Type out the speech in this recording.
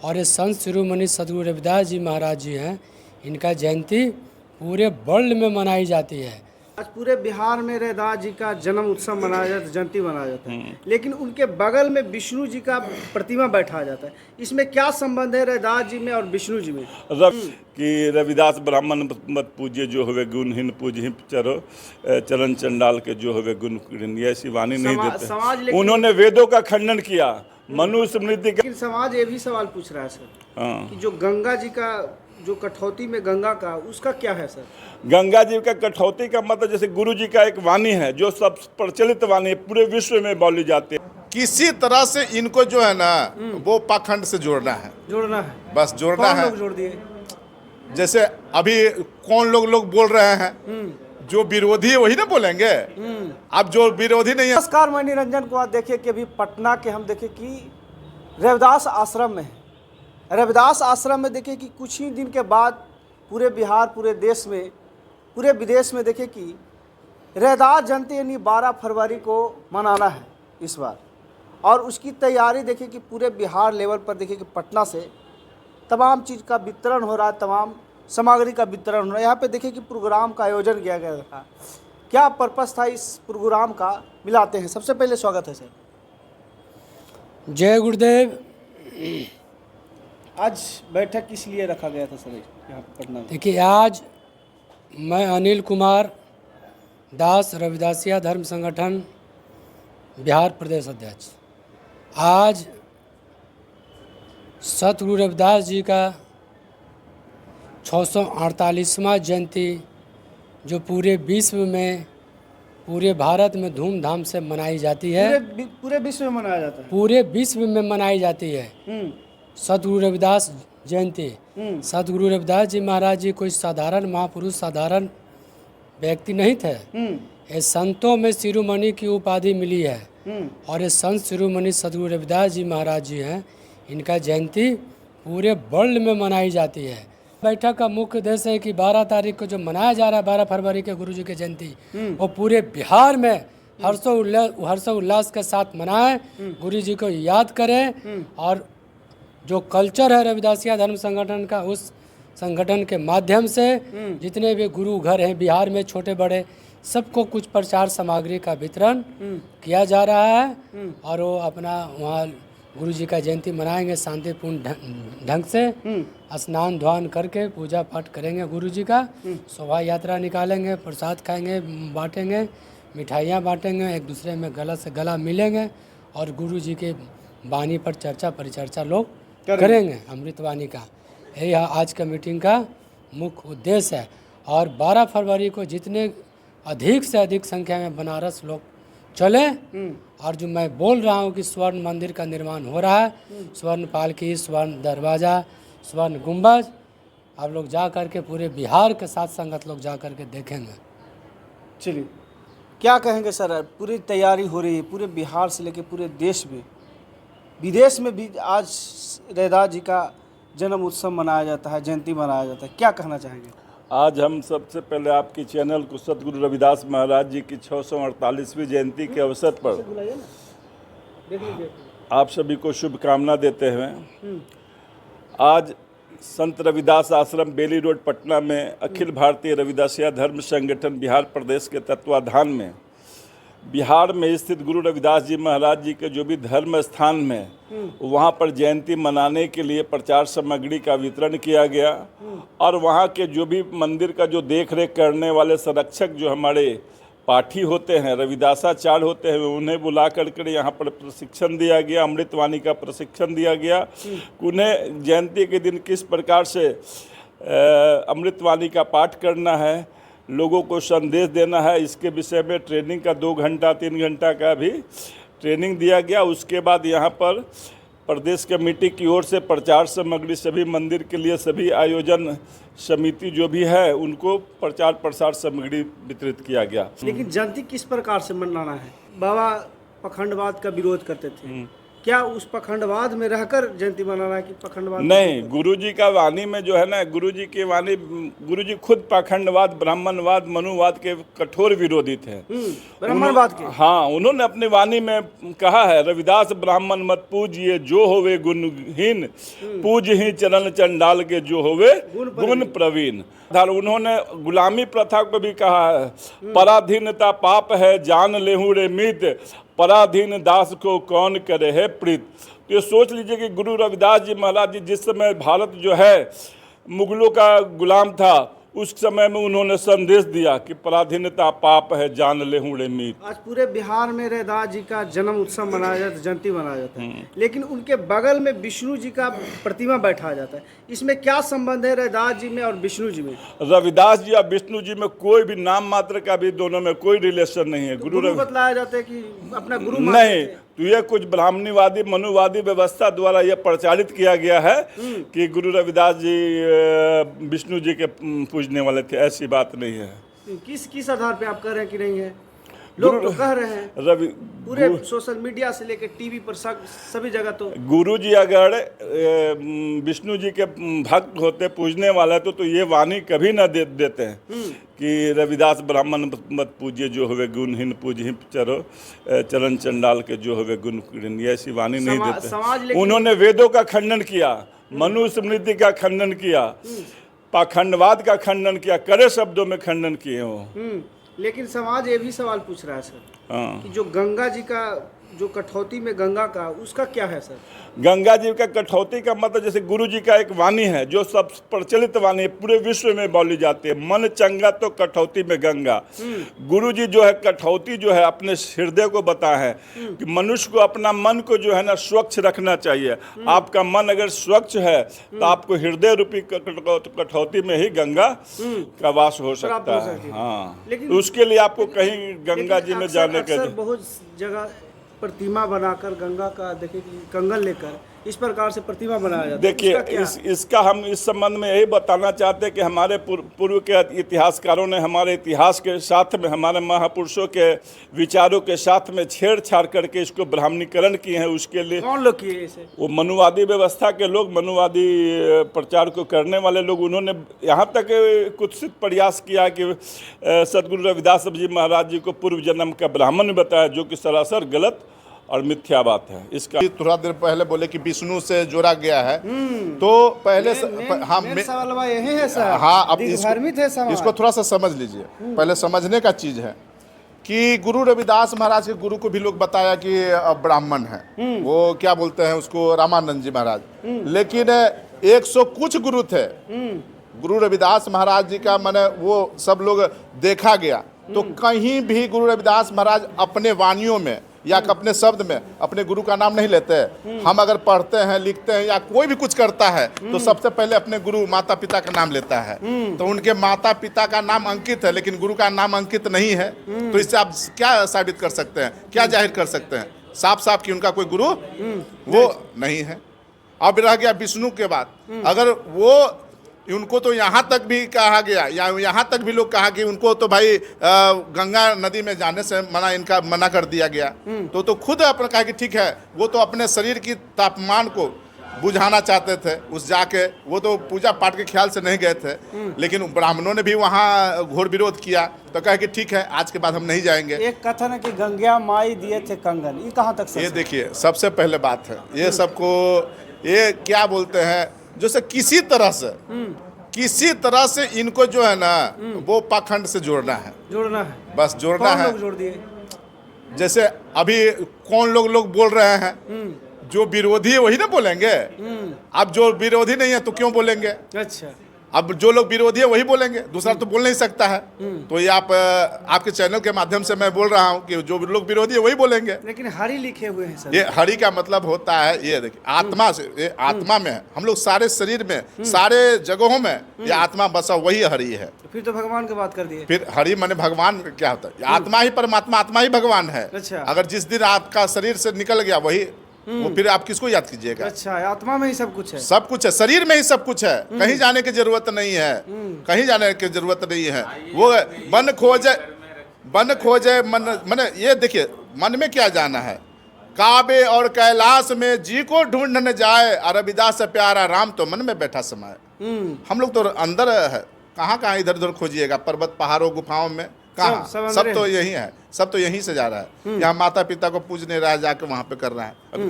और ये संत शिरोमणि सदगुरु रविदास जी महाराज जी हैं, इनका जयंती पूरे वर्ल्ड में मनाई जाती है। आज पूरे बिहार में रविदास जी का जन्म उत्सव मनाया जाता है, जयंती मनाया जाता है, लेकिन उनके बगल में विष्णु जी का प्रतिमा बैठाया जाता है। इसमें क्या संबंध है रविदास जी में और विष्णु जी में? कि रविदास ब्राह्मण मत पूजिए, जो होवे गुणहीन पूजहि चरो चरण चंडाल के जो होवे गुण ऐसी वाणी नहीं देते। उन्होंने वेदों का खंडन किया, मनुष्य स्मृति का। लेकिन समाज ये भी सवाल पूछ रहा है सर कि जो गंगा जी का जो कठौती में गंगा का, उसका क्या है सर? गंगा जी का कठौती का मतलब जैसे गुरु जी का एक वाणी है जो सब प्रचलित वाणी है, पूरे विश्व में बोली जाती है। किसी तरह से इनको जो है ना वो पाखंड से जोड़ना है, बस जोड़ना है। लोग जोड़ दिए जैसे अभी कौन लोग बोल रहे हैं, जो विरोधी है वही ना बोलेंगे। अब जो विरोधी नहीं है। नमस्कार, मैं निरंजन कुमार। देखिए कि अभी पटना के हम देखे कि रविदास आश्रम में है। रविदास आश्रम में देखिए कि कुछ ही दिन के बाद पूरे बिहार, पूरे देश में, पूरे विदेश में देखिए कि रविदास जयंती यानी 12 फरवरी को मनाना है इस बार, और उसकी तैयारी देखिए कि पूरे बिहार लेवल पर देखिए कि पटना से तमाम चीज़ का वितरण हो रहा है, तमाम सामग्री का वितरण हो रहा है। यहाँ पे देखिए कि प्रोग्राम का आयोजन किया गया था। क्या पर्पस था इस प्रोग्राम का, मिलाते हैं। सबसे पहले स्वागत है सर। जय गुरुदेव। आज बैठक किस लिए रखा गया था सर यहाँ पटना में? देखिए, आज मैं अनिल कुमार दास, रविदासिया धर्म संगठन बिहार प्रदेश अध्यक्ष, आज सतगुरु रविदास जी का 648वां जयंती जो पूरे विश्व में, पूरे भारत में धूमधाम से मनाई जाती है। पूरे विश्व में मनाया जाता है। पूरे विश्व में मनाई जाती है सतगुरु रविदास जयंती। सतगुरु रविदास जी महाराज जी कोई साधारण महापुरुष, साधारण व्यक्ति नहीं थे। ये संतों में शिरोमणि की उपाधि मिली है, और ये संत शिरोमणि सतगुरु रविदास जी महाराज जी हैं, इनका जयंती पूरे वर्ल्ड में मनाई जाती है। बैठक का मुख्य उद्देश्य है कि 12 तारीख को जो मनाया जा रहा है, 12 फरवरी के गुरु जी की जयंती, वो पूरे बिहार में हर्षोल्लास के साथ मनाएं, गुरु जी को याद करें, और जो कल्चर है रविदासिया धर्म संगठन का, उस संगठन के माध्यम से जितने भी गुरु घर हैं बिहार में, छोटे बड़े, सबको कुछ प्रचार सामग्री का वितरण किया जा रहा है, और वो अपना वहाँ गुरु जी का जयंती मनाएंगे शांतिपूर्ण ढंग से। स्नान ध्यान करके पूजा पाठ करेंगे गुरु जी का, शोभा यात्रा निकालेंगे, प्रसाद खाएंगे, बांटेंगे, मिठाइयाँ बांटेंगे, एक दूसरे में गला से गला मिलेंगे, और गुरु जी के वाणी पर चर्चा परिचर्चा लोग करेंगे, अमृतवाणी का। यही आज का मीटिंग का मुख्य उद्देश्य है। और 12 फरवरी को जितने अधिक से अधिक संख्या में बनारस लोग चले, और जो मैं बोल रहा हूँ कि स्वर्ण मंदिर का निर्माण हो रहा है, स्वर्ण पालकी, स्वर्ण दरवाज़ा, स्वर्ण गुंबज, आप लोग जा कर के पूरे बिहार के साथ संगत लोग जा कर के देखेंगे। चलिए, क्या कहेंगे सर? पूरी तैयारी हो रही है पूरे बिहार से लेकर पूरे देश में, विदेश में भी आज रविदास जी का जन्म उत्सव मनाया जाता है, जयंती मनाया जाता है। क्या कहना चाहेंगे? आज हम सबसे पहले आपकी चैनल को सतगुरु रविदास महाराज जी की 648वीं जयंती के अवसर पर आप सभी को शुभकामना देते हुए, आज संत रविदास आश्रम बेली रोड पटना में अखिल भारतीय रविदासिया धर्म संगठन बिहार प्रदेश के तत्वाधान में बिहार में स्थित गुरु रविदास जी महाराज जी के जो भी धर्म स्थान में, वहाँ पर जयंती मनाने के लिए प्रचार सामग्री का वितरण किया गया, और वहाँ के जो भी मंदिर का जो देख रेख करने वाले संरक्षक जो हमारे पाठी होते हैं, रविदासाचार्य होते हैं, उन्हें बुला करके यहाँ पर प्रशिक्षण दिया गया, अमृतवाणी का प्रशिक्षण दिया गया। उन्हें जयंती के दिन किस प्रकार से अमृतवाणी का पाठ करना है, लोगों को संदेश देना है, इसके विषय में ट्रेनिंग का 2 घंटा 3 घंटा का भी ट्रेनिंग दिया गया। उसके बाद यहाँ पर प्रदेश कमेटी की ओर से प्रचार सामग्री सभी मंदिर के लिए, सभी आयोजन समिति जो भी है, उनको प्रचार प्रसार सामग्री वितरित किया गया। लेकिन जयंती किस प्रकार से मनाना है? बाबा पखंडवाद का विरोध करते थे, क्या उस पखंडवाद में रहकर जयंती मनाना है कि पखंडवाद नहीं, गुरुजी का वाणी में जो है ना, गुरुजी की वाणी, गुरुजी खुद पाखंडवाद, ब्राह्मणवाद, मनुवाद के कठोर विरोधी थे। ब्राह्मणवाद के? हाँ, उन्होंने अपनी वाणी में कहा है, रविदास ब्राह्मण मत पूजिए जो होवे गुणहीन, पूज ही चरण चंडाल के जो होवे गुण प्रवीण। उन्होंने गुलामी प्रथा को भी कहा है, पराधीनता पाप है जान लेहूं रे मीत, पराधीन दास को कौन करे है प्रीत। तो ये सोच लीजिए कि गुरु रविदास जी महाराज जी जिस समय भारत जो है मुगलों का गुलाम था, उस समय में उन्होंने संदेश दिया कि पराधीनता पाप है जान लेहूं रे मीत। आज पूरे बिहार में रविदास जी का जन्म उत्सव मनाया जाता है, जयंती मनाया जाता है, लेकिन उनके बगल में विष्णु जी का प्रतिमा बैठाया जाता है। इसमें क्या संबंध है रविदास जी में और विष्णु जी में? रविदास जी और विष्णु जी में कोई भी नाम मात्र का भी दोनों में कोई रिलेशन नहीं है। गुरु बतलाया जाता है कि अपना गुरु नहीं, तो ये कुछ ब्राह्मणवादी मनुवादी व्यवस्था द्वारा यह प्रचारित किया गया है कि गुरु रविदास जी विष्णु जी के पूजने वाले थे। ऐसी बात नहीं है। किस आधार पे आप कह रहे हैं कि नहीं है? लोग तो कह रहे हैं, पूरे सोशल मीडिया से लेकर टीवी पर सभी जगह। तो गुरु जी अगर विष्णु जी के भक्त होते, पूजने वाले तो ये वाणी कभी ना देते हैं कि रविदास ब्राह्मण मत पूजिए जो होवे गुणहीन, पूजहि चरो चरण चंडाल के जो होवे गुण कीन। ये ऐसी वाणी नहीं देते। उन्होंने वेदों का खंडन किया, मनुस्मृति का खंडन किया, पाखंडवाद का खंडन किया, कड़े शब्दों में खंडन किए हो। लेकिन समाज ये भी सवाल पूछ रहा है सर कि जो गंगा जी का जो कठौती में गंगा का, उसका क्या है सर? गंगा जी का कठौती का मतलब जैसे गुरु जी का एक वाणी है जो सब प्रचलित वाणी है, पूरे विश्व में बोली जाती है, मन चंगा तो कठौती में गंगा। गुरु जी जो है कठौती जो है अपने हृदय को बताया है कि मनुष्य को अपना मन को जो है ना स्वच्छ रखना चाहिए। आपका मन अगर स्वच्छ है तो आपको हृदय रूपी कठौती में ही गंगा का वास हो सकता है। हाँ, लेकिन उसके लिए आपको कहीं गंगा जी में जाने का बहुत जगह प्रतिमा बनाकर गंगा का देखिए कि कंगन लेकर इस प्रकार से प्रतिमा बनाया जाता है। देखिए इसका हम इस संबंध में यही बताना चाहते हैं कि हमारे पूर्व के इतिहासकारों ने हमारे इतिहास के साथ में, हमारे महापुरुषों के विचारों के साथ में छेड़छाड़ करके इसको ब्राह्मणीकरण किए हैं। उसके लिए कौन लोग किए इसे? वो मनुवादी व्यवस्था के लोग, मनुवादी प्रचार को करने वाले लोग। उन्होंने यहाँ तक कुत्सित प्रयास किया कि सदगुरु रविदास जी महाराज जी को पूर्व जन्म का ब्राह्मण बताया, जो कि सरासर गलत और मिथ्या बात है। इसका थोड़ा देर पहले बोले कि विष्णु से जोड़ा गया है, तो पहले सवाल यही है सर। हाँ, अब इसको थोड़ा सा समझ लीजिए। पहले समझने का चीज है कि गुरु रविदास महाराज के गुरु को भी लोग बताया कि ब्राह्मण है, वो क्या बोलते हैं उसको, रामानंद जी महाराज। लेकिन 100 कुछ गुरु थे गुरु रविदास महाराज जी का, माने वो सब लोग देखा गया तो कहीं भी गुरु रविदास महाराज अपने वाणियों में या अपने शब्द में अपने गुरु का नाम नहीं लेते। हम अगर पढ़ते हैं, लिखते हैं या कोई भी कुछ करता है तो सबसे पहले अपने गुरु माता पिता का नाम लेता है। तो उनके माता पिता का नाम अंकित है लेकिन गुरु का नाम अंकित नहीं है। तो इससे आप क्या साबित कर सकते हैं, क्या जाहिर कर सकते हैं? साफ साफ कि उनका कोई गुरु वो नहीं है। अब रह गया विष्णु के बाद, अगर वो उनको तो यहाँ तक भी कहा गया, या यहाँ तक भी लोग कहा कि उनको तो भाई गंगा नदी में जाने से मना कर दिया गया। तो खुद अपने कहा कि ठीक है, वो तो अपने शरीर की तापमान को बुझाना चाहते थे, उस जाके वो तो पूजा पाठ के ख्याल से नहीं गए थे। लेकिन ब्राह्मणों ने भी वहाँ घोर विरोध किया, तो कहा कि ठीक है आज के बाद हम नहीं जाएंगे। एक कथन है कि गंगा माई दिए थे कंगन, ये कहाँ तक? ये देखिए, सबसे पहले बात है ये सबको, ये क्या बोलते हैं, जैसे किसी तरह से इनको जो है ना वो पाखंड से जोड़ना है, बस जोड़ना है। जोड़ दिए जैसे अभी कौन लोग बोल रहे हैं, जो विरोधी है वही ना बोलेंगे। अब जो विरोधी नहीं है तो क्यों बोलेंगे? अच्छा, अब जो लोग विरोधी है वही बोलेंगे, दूसरा तो बोल नहीं सकता है। तो ये आपके चैनल के माध्यम से मैं बोल रहा हूँ कि जो लोग विरोधी है वही बोलेंगे। लेकिन हरि लिखे हुए हैं सर। ये हरि का मतलब होता है, ये देखिए आत्मा से, ये आत्मा में है। हम लोग सारे शरीर में, सारे जगहों में ये आत्मा बसा, वही हरि है। फिर तो भगवान की बात कर दिए। फिर हरि माने भगवान क्या होता है? आत्मा ही परमात्मा, आत्मा ही भगवान है। अच्छा। अगर जिस दिन आपका शरीर से निकल गया वही, वो फिर आप किसको याद कीजिएगा? अच्छा, आत्मा में ही सब कुछ है। सब कुछ है, शरीर में ही सब कुछ है। कहीं जाने की जरूरत नहीं है, कहीं जाने की जरूरत नहीं है। वो मन खोजे मन, ये देखिए मन में क्या जाना है, काबे और कैलाश में जी को ढूंढने जाए, और रविदास से प्यारा राम तो मन में बैठा समाए। हम लोग तो अंदर है, कहाँ कहाँ इधर उधर खोजिएगा, पर्वत पहाड़ों गुफाओं में कहाँ, सब तो यही है, सब तो यहीं से जा रहा है। यहाँ माता पिता को पूज नहीं रहा है, जाके वहाँ पे कर रहा है। अभी